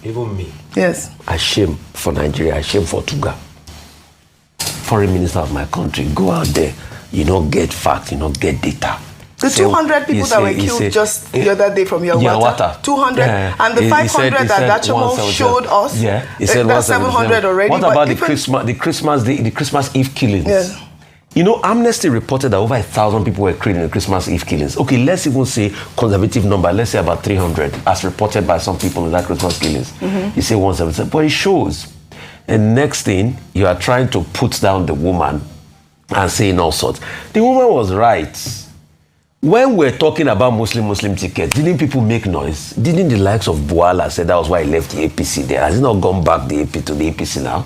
even me. Yes. Ashamed for Nigeria, ashamed for Tigger. Foreign minister of my country, go out there, you don't get facts, you don't get data. The 200 people that were killed just the other day from Yawata, 200, and the 500 that Dachamo showed us, he said that's 700 already. What about the Christmas Eve killings? Yes. You know, Amnesty reported that over 1,000 people were killed in the Christmas Eve killings. Okay, let's even say conservative number, let's say about 300, as reported by some people in that Christmas killings. You say 177, but it shows. And next thing, you are trying to put down the woman and saying all sorts. The woman was right. When we're talking about Muslim tickets, didn't people make noise? Didn't the likes of Bl0w say that was why he left the APC there? Has he not gone back the AP to the APC now?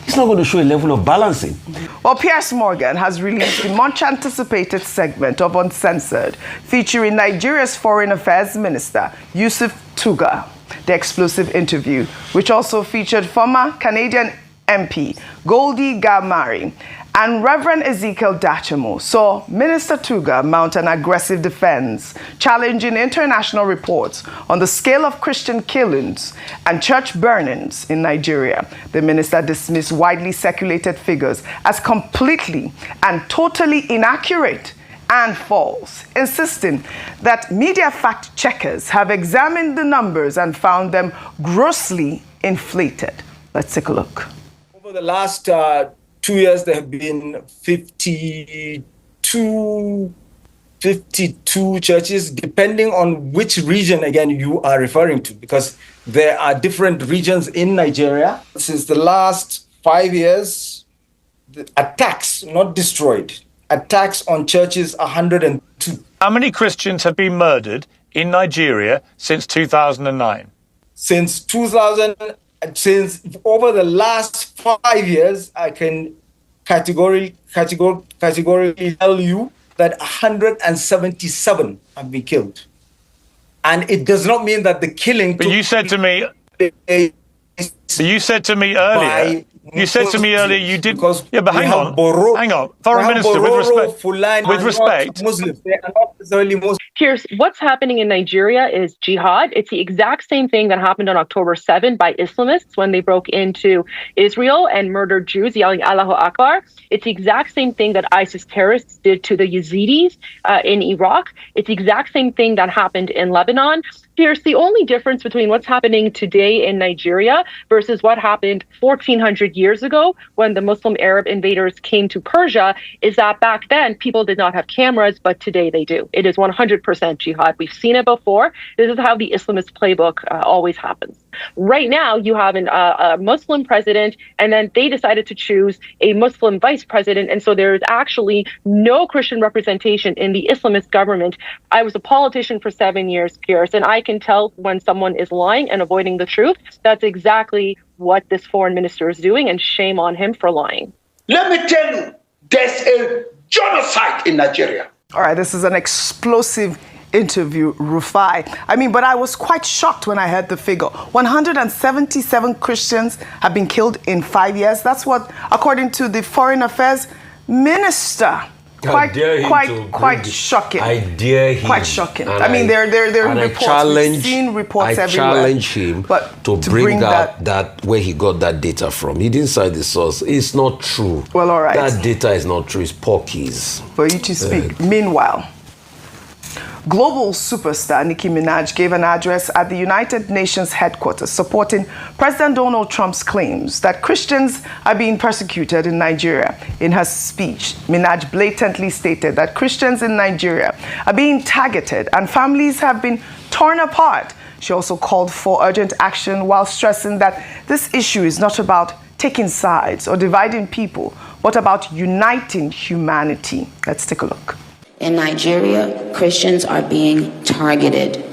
It's not going to show a level of balancing. Well, Piers has released the much-anticipated segment of Uncensored, featuring Nigeria's Foreign Affairs Minister, Yusuf Tigger. The explosive interview, which also featured former Canadian MP Goldie Gamari and Reverend Ezekiel Dachamo, saw Minister Tigger mount an aggressive defense, challenging international reports on the scale of Christian killings and church burnings in Nigeria. The minister dismissed widely circulated figures as completely and totally inaccurate and false, insisting that media fact checkers have examined the numbers and found them grossly inflated. Let's take a look. Over the last 2 years, there have been 52 churches, depending on which region, again, you are referring to, because there are different regions in Nigeria. Since the last 5 years, the attacks, not destroyed, attacks on churches, 102. How many Christians have been murdered in Nigeria since 2009? Since over the last 5 years, I can categorically tell you that 177 have been killed. And it does not mean that the killing... But you said to me... You said to me earlier you did. Yeah, but hang on. Foreign Minister, with respect, Muslims. They are not necessarily Muslims. Piers, what's happening in Nigeria is jihad. It's the exact same thing that happened on October 7 by Islamists when they broke into Israel and murdered Jews yelling Allahu Akbar. It's the exact same thing that ISIS terrorists did to the Yazidis in Iraq. It's the exact same thing that happened in Lebanon. Piers, the only difference between what's happening today in Nigeria versus what happened 1,400 years ago when the Muslim Arab invaders came to Persia is that back then people did not have cameras, but today they do. It is 100% jihad. We've seen it before. This is how the Islamist playbook always happens. Right now, you have a Muslim president, and then they decided to choose a Muslim vice president. And so there is actually no Christian representation in the Islamist government. I was a politician for 7 years, Piers, and I can tell when someone is lying and avoiding the truth. That's exactly what this foreign minister is doing, and shame on him for lying. Let me tell you, there's a genocide in Nigeria. All right, this is an explosive interview, Rufai. But I was quite shocked when I heard the figure. 177 Christians have been killed in 5 years. That's what, according to the Foreign Affairs Minister. Quite shocking. I dare him. Quite shocking. There are reports. We've seen reports everywhere. I challenge him to bring out that where he got that data from. He didn't cite the source. It's not true. Well, all right. That data is not true. It's porkies. For you to speak. Meanwhile, global superstar Nicki Minaj gave an address at the United Nations headquarters supporting President Donald Trump's claims that Christians are being persecuted in Nigeria. In her speech, Minaj blatantly stated that Christians in Nigeria are being targeted and families have been torn apart. She also called for urgent action while stressing that this issue is not about taking sides or dividing people, but about uniting humanity. Let's take a look. In Nigeria, Christians are being targeted,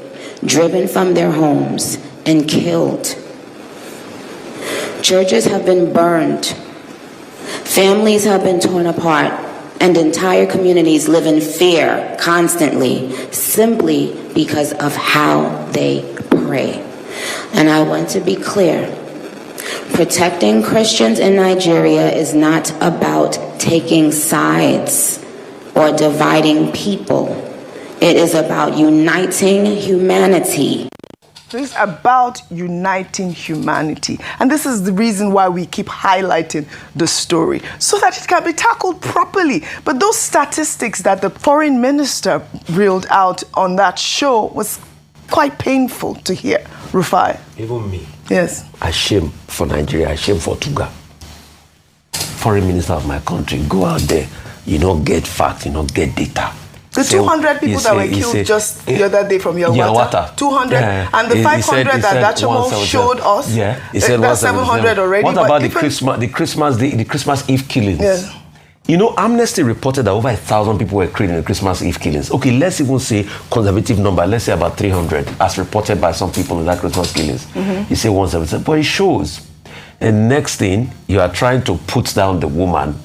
driven from their homes, and killed. Churches have been burned. Families have been torn apart, and entire communities live in fear constantly, simply because of how they pray. And I want to be clear. Protecting Christians in Nigeria is not about taking sides or dividing people. It is about uniting humanity. This is about uniting humanity. And this is the reason why we keep highlighting the story, so that it can be tackled properly. But those statistics that the foreign minister reeled out on that show was quite painful to hear, Rufai. Even me. Yes. I shame for Nigeria, I shame for Tigger. Foreign minister of my country, go out there, you don't get facts, you don't get data. The 200 people that were killed just the other day from Yawata, 200, and the 500 that Dachamo showed us, he said that's 700 already. What about the Christmas Eve killings? Yes. You know, Amnesty reported that over 1,000 people were killed in the Christmas Eve killings. Okay, let's even say conservative number, let's say about 300, as reported by some people in that Christmas killings. You say 177, but it shows. And next thing, you are trying to put down the woman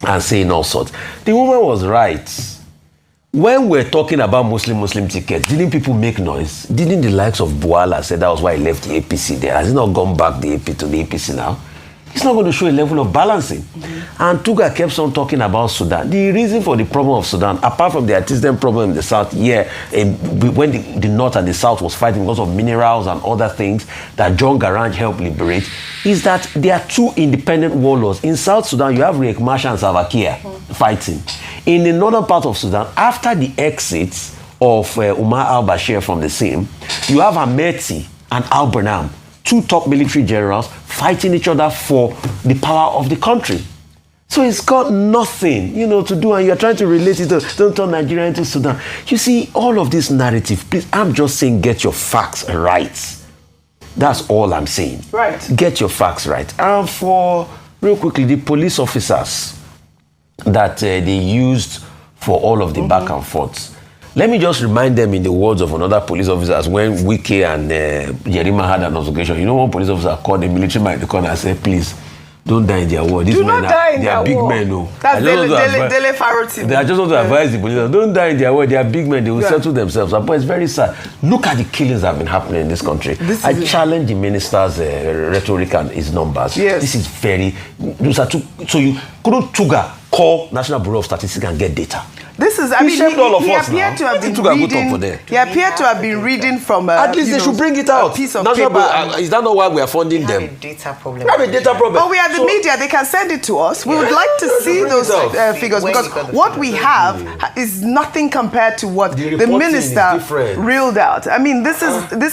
and saying all sorts. The woman was right. When we're talking about Muslim tickets, didn't people make noise? Didn't the likes of Bl0w say that was why he left the APC there? Has he not gone back to the APC now? It's not going to show a level of balancing. And Tigger kept on talking about Sudan. The reason for the problem of Sudan, apart from the artisan problem in the south, when the north and the south was fighting because of minerals and other things that John Garang helped liberate, is that there are two independent warlords. In South Sudan, you have Riek Machar and Salva Kiir fighting. In the northern part of Sudan, after the exits of Umar al-Bashir from the scene, you have Ahmeti and al-Burnham, two top military generals fighting each other for the power of the country. So it's got nothing, to do, and you're trying to relate it to, don't turn Nigeria into Sudan. You see, all of this narrative, please, I'm just saying get your facts right. That's all I'm saying. Right. Get your facts right. And for, real quickly, the police officers that they used for all of the back and forths, let me just remind them in the words of another police officer when Wike and Yerima had an altercation. One police officer called the military man in the corner and said, please, don't die in their war. These men they are big men. No. That's Dele Faroti. I just want to advise the police, don't die in their war. They are big men. They will settle themselves. But it's very sad. Look at the killings that have been happening in this country. I challenge the minister's rhetoric and his numbers. Yes. This is very... So you couldn't Tigger call National Bureau of Statistics and get data. This is, he appeared to have been reading from at least they should bring it out. A piece of paper. Is that not why we are funding them? We have a data problem. We have a data problem. But we are the media. They can send it to us. We would like to see those figures, because what we have is nothing compared to what the minister reeled out. I mean, this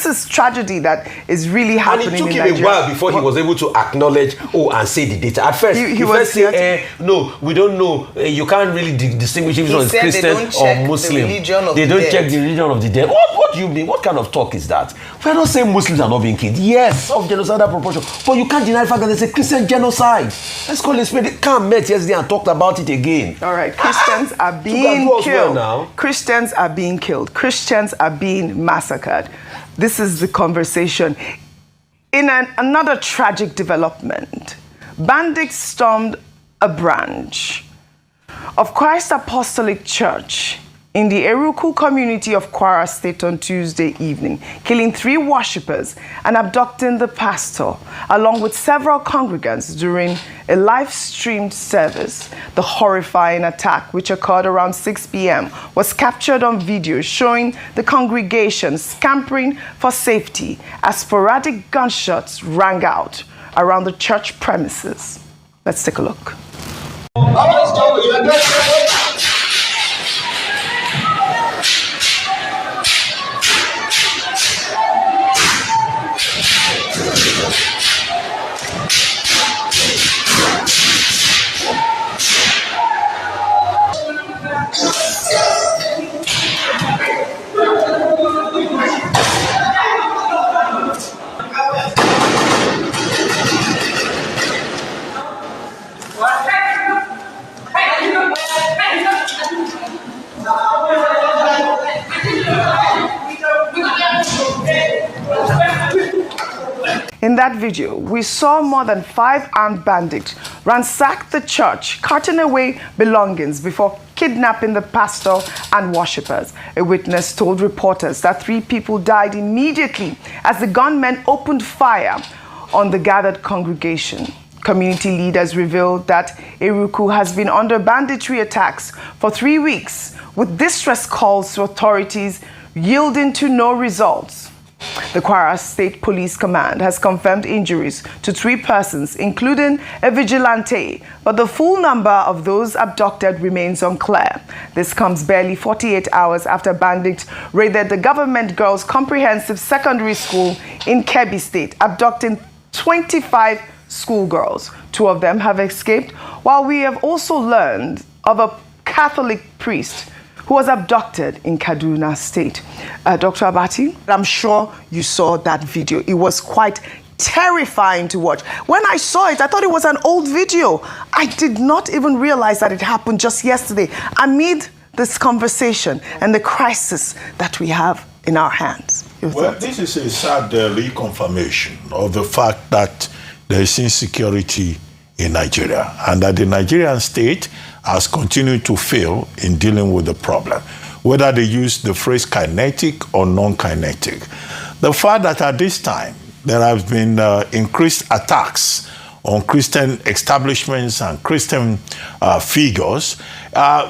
is tragedy that is really happening. And it took him a while before he was able to acknowledge and say the data. At first, he first said, no, we don't know. You can't really distinguish if it's Christian or Muslim. They don't check the religion of the dead. What do you mean? What kind of talk is that? We're not saying Muslims are not being killed. Yes, of genocidal proportion. But you can't deny the fact that there's a Christian genocide. Let's call it spade. Can't met yesterday and talked about it again. All right, Christians are being killed. Christians are being killed. Christians are being massacred. This is the conversation. In another tragic development, bandits stormed a branch of Christ Apostolic Church in the Eruku community of Kwara State on Tuesday evening, killing 3 worshippers and abducting the pastor, along with several congregants during a live-streamed service. The horrifying attack, which occurred around 6 p.m., was captured on video showing the congregation scampering for safety as sporadic gunshots rang out around the church premises. Let's take a look. In that video, we saw more than 5 armed bandits ransack the church, carting away belongings before kidnapping the pastor and worshippers. A witness told reporters that 3 people died immediately as the gunmen opened fire on the gathered congregation. Community leaders revealed that Eruku has been under banditry attacks for 3 weeks, with distress calls to authorities yielding to no results. The Kwara State Police Command has confirmed injuries to 3 persons, including a vigilante, but the full number of those abducted remains unclear. This comes barely 48 hours after bandits raided the Government Girls Comprehensive Secondary School in Kebbi State, abducting 25 schoolgirls. 2 of them have escaped, while we have also learned of a Catholic priest who was abducted in Kaduna State. Dr. Abati, I'm sure you saw that video. It was quite terrifying to watch. When I saw it, I thought it was an old video. I did not even realize that it happened just yesterday, amid this conversation and the crisis that we have in our hands. Well, this is a sad reconfirmation of the fact that there is insecurity in Nigeria and that the Nigerian state has continued to fail in dealing with the problem, whether they use the phrase kinetic or non-kinetic. The fact that at this time there have been increased attacks on Christian establishments and Christian figures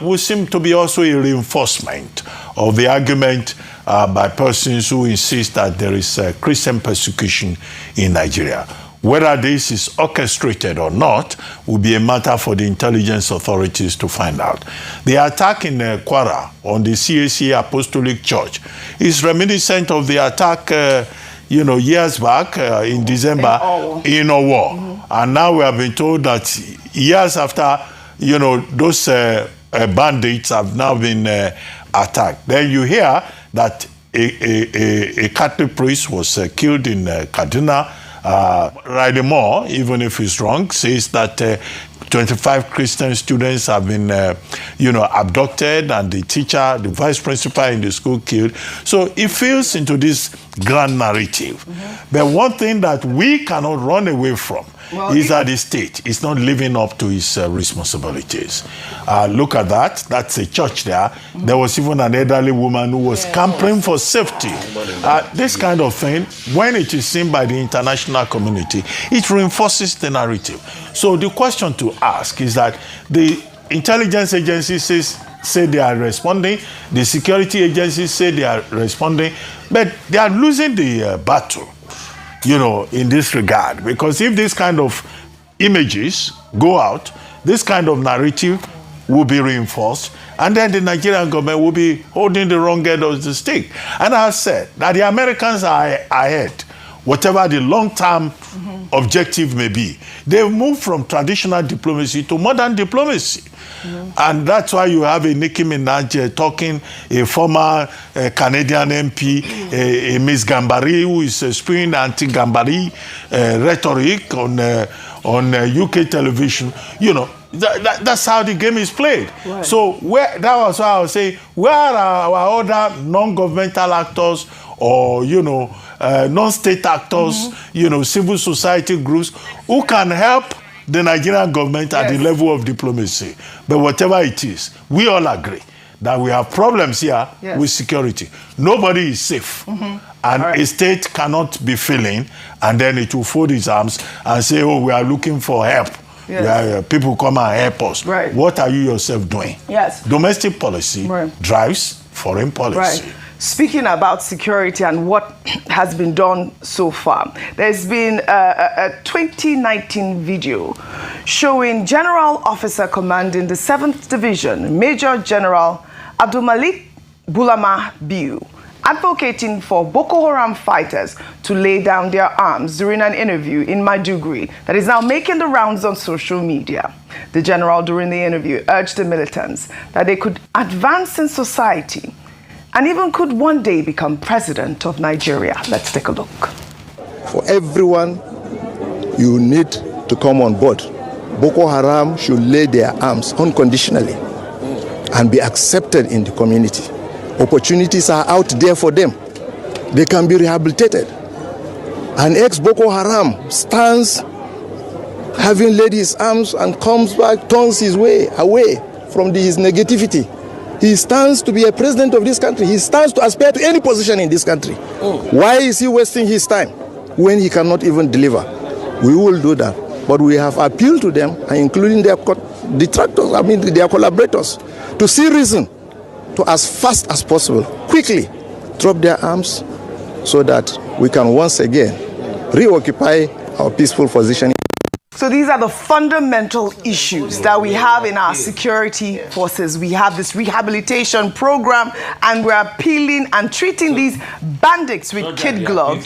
would seem to be also a reinforcement of the argument by persons who insist that there is Christian persecution in Nigeria. Whether this is orchestrated or not will be a matter for the intelligence authorities to find out. The attack in Kwara on the CAC Apostolic Church is reminiscent of the attack years back in December in Owo. Mm-hmm. And now we have been told that years after, those bandits have now been attacked. Then you hear that a Catholic priest was killed in Kaduna. Moore, even if he's wrong, says that 25 Christian students have been, abducted, and the teacher, the vice principal in the school killed. So it feels into this grand narrative. Mm-hmm. But one thing that we cannot run away from is that the state is not living up to its responsibilities. Look at that. That's a church there. Mm-hmm. There was even an elderly woman who was campaigning for safety. This kind of thing, when it is seen by the international community, it reinforces the narrative. So the question to ask is that the intelligence agencies say they are responding, the security agencies say they are responding, but they are losing the battle, in this regard. Because if this kind of images go out, this kind of narrative will be reinforced, and then the Nigerian government will be holding the wrong end of the stick. And I have said that the Americans are ahead, whatever the long-term objective may be. They've moved from traditional diplomacy to modern diplomacy. Mm-hmm. And that's why you have a Nicki Minaj talking, a former Canadian MP, a Miss Gambari, who is spewing anti-Gambari rhetoric on UK television. That's how the game is played. Right. So that was why I was saying, where are our other non-governmental actors or, non-state actors, civil society groups who can help the Nigerian government at the level of diplomacy? But whatever it is, we all agree that we have problems here with security. Nobody is safe. Mm-hmm. And a state cannot be failing, and then it will fold its arms and say, we are looking for help. Yes. People come and help us. Right. What are you yourself doing? Yes. Domestic policy drives foreign policy. Right. Speaking about security and what has been done so far, there's been a 2019 video showing General Officer commanding the 7th Division, Major General Abdulmalik Bulama Bl0w, advocating for Boko Haram fighters to lay down their arms during an interview in Maiduguri that is now making the rounds on social media. The general, during the interview, urged the militants that they could advance in society and even could one day become president of Nigeria. Let's take a look. For everyone, you need to come on board. Boko Haram should lay their arms unconditionally and be accepted in the community. Opportunities are out there for them. They can be rehabilitated. An ex-Boko Haram stands having laid his arms and comes back, turns his way away from his negativity. He stands to be a president of this country. He stands to aspire to any position in this country. Why is he wasting his time when he cannot even deliver? We will do that. But we have appealed to them, including their detractors, their collaborators, to see reason to, as fast as possible, quickly drop their arms so that we can once again reoccupy our peaceful position. So these are the fundamental issues that we have in our security forces. We have this rehabilitation program, and we're appealing and treating these bandits with kid gloves,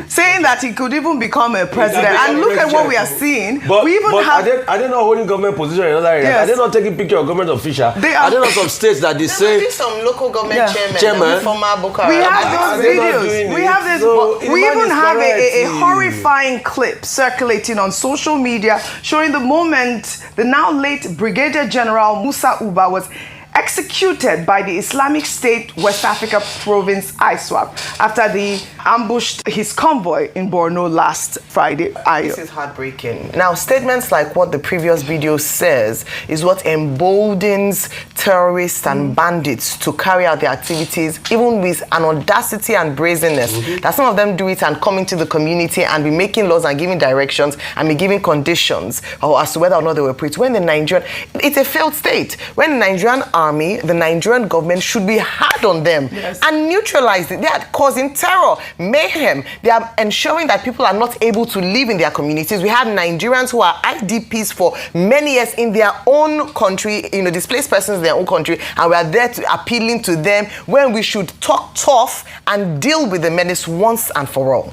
saying that he could even become a president. And look at what we are seeing. We even have... Are they not holding government position in other areas? Yes. Are they not taking picture of government official? Are there not some states that they say... some local government chairman, former Boko Haram. We have those videos. We have this. So we even have a horrifying clip circulating on social media showing the moment the now late Brigadier General Musa Uba was executed by the Islamic State West Africa Province ISWAP after they ambushed his convoy in Borno last Friday. This is heartbreaking. Now, statements like what the previous video says is what emboldens terrorists and bandits to carry out their activities, even with an audacity and brazenness. That some of them do it and come into the community and be making laws and giving directions and be giving conditions as to whether or not they were preached. When the Nigerian, it's a failed state. When the Nigerian army, the Nigerian government should be hard on them and neutralize it. They are causing terror, mayhem. They are ensuring that people are not able to live in their communities. We have Nigerians who are IDPs for many years in their own country, displaced persons in their own country, and we are there to appealing to them when we should talk tough and deal with the menace once and for all.